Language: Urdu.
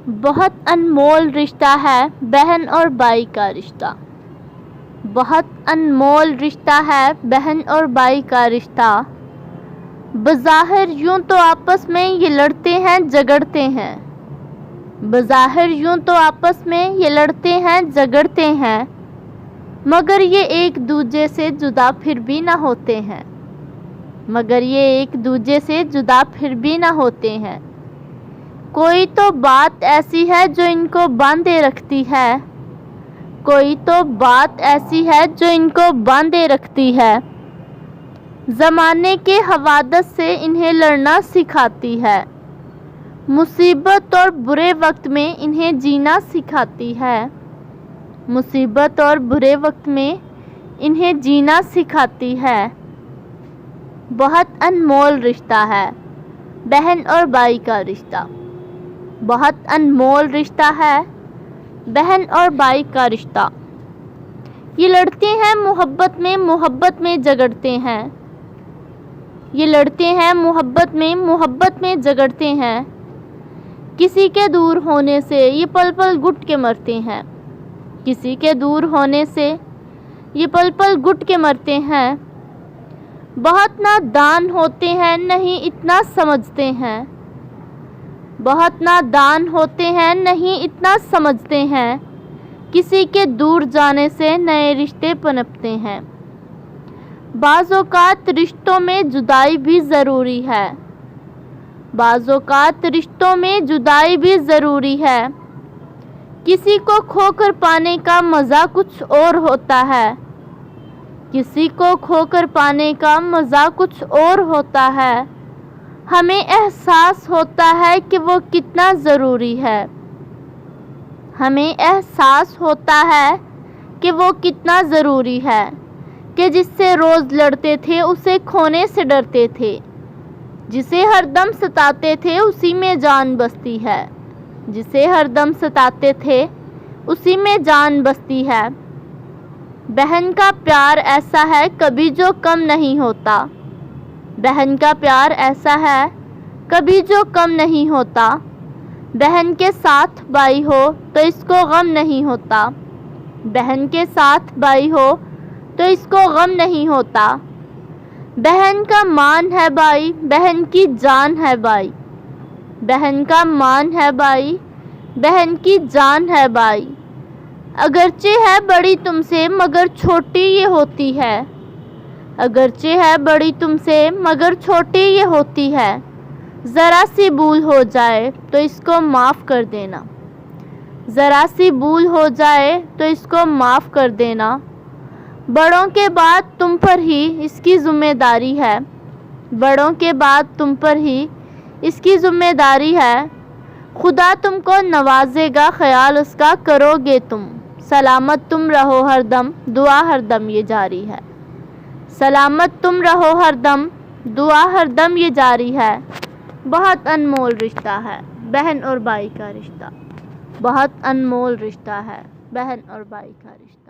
بہت انمول رشتہ ہے بہن اور بھائی کا رشتہ۔ بہت انمول رشتہ ہے بہن اور بھائی کا رشتہ۔ بظاہر یوں تو آپس میں یہ لڑتے ہیں جھگڑتے ہیں، بظاہر یوں تو آپس میں یہ لڑتے ہیں جھگڑتے ہیں، مگر یہ ایک دوجے سے جدا پھر بھی نہ ہوتے ہیں، مگر یہ ایک دوجے سے جدا پھر بھی نہ ہوتے ہیں۔ کوئی تو بات ایسی ہے جو ان کو باندھے رکھتی ہے، کوئی تو بات ایسی ہے جو ان کو باندھے رکھتی ہے، زمانے کے حوادث سے انہیں لڑنا سکھاتی ہے، مصیبت اور برے وقت میں انہیں جینا سکھاتی ہے، مصیبت اور برے وقت میں انہیں جینا سکھاتی ہے۔ بہت انمول رشتہ ہے بہن اور بھائی کا رشتہ۔ بہت انمول رشتہ ہے بہن اور بھائی کا رشتہ۔ یہ لڑتے ہیں محبت میں جھگڑتے ہیں، یہ لڑتے ہیں محبت میں جھگڑتے ہیں، کسی کے دور ہونے سے یہ پل پل گھٹ کے مرتے ہیں، کسی کے دور ہونے سے یہ پل پل گھٹ کے مرتے ہیں۔ بہت نادان ہوتے ہیں نہیں اتنا سمجھتے ہیں، بہت نادان ہوتے ہیں نہیں اتنا سمجھتے ہیں، کسی کے دور جانے سے نئے رشتے پنپتے ہیں۔ بعض اوقات رشتوں میں جدائی بھی ضروری ہے، بعض اوقات رشتوں میں جدائی بھی ضروری ہے، کسی کو کھو کر پانے کا مزہ کچھ اور ہوتا ہے، کسی کو کھو کر پانے کا مزہ کچھ اور ہوتا ہے، ہمیں احساس ہوتا ہے کہ وہ کتنا ضروری ہے، ہمیں احساس ہوتا ہے کہ وہ کتنا ضروری ہے، کہ جس سے روز لڑتے تھے اسے کھونے سے ڈرتے تھے، جسے ہر دم ستاتے تھے اسی میں جان بستی ہے، جسے ہر دم ستاتے تھے اسی میں جان بستی ہے۔ بہن کا پیار ایسا ہے کبھی جو کم نہیں ہوتا، بہن کا پیار ایسا ہے کبھی جو کم نہیں ہوتا، بہن کے ساتھ بھائی ہو تو اس کو غم نہیں ہوتا، بہن کے ساتھ بھائی ہو تو اس کو غم نہیں ہوتا، بہن کا مان ہے بھائی بہن کی جان ہے بھائی، بہن کا مان ہے بھائی بہن کی جان ہے بھائی، اگرچہ ہے بڑی تم سے مگر چھوٹی یہ ہوتی ہے، اگرچہ ہے بڑی تم سے مگر چھوٹی یہ ہوتی ہے، ذرا سی بھول ہو جائے تو اس کو معاف کر دینا، ذرا سی بھول ہو جائے تو اس کو معاف کر دینا، بڑوں کے بعد تم پر ہی اس کی ذمہ داری ہے، بڑوں کے بعد تم پر ہی اس کی ذمہ داری ہے، خدا تم کو نوازے گا خیال اس کا کرو گے تم، سلامت تم رہو ہر دم دعا ہر دم یہ جاری ہے، سلامت تم رہو ہر دم دعا ہر دم یہ جاری ہے۔ بہت انمول رشتہ ہے بہن اور بھائی کا رشتہ، بہت انمول رشتہ ہے بہن اور بھائی کا رشتہ۔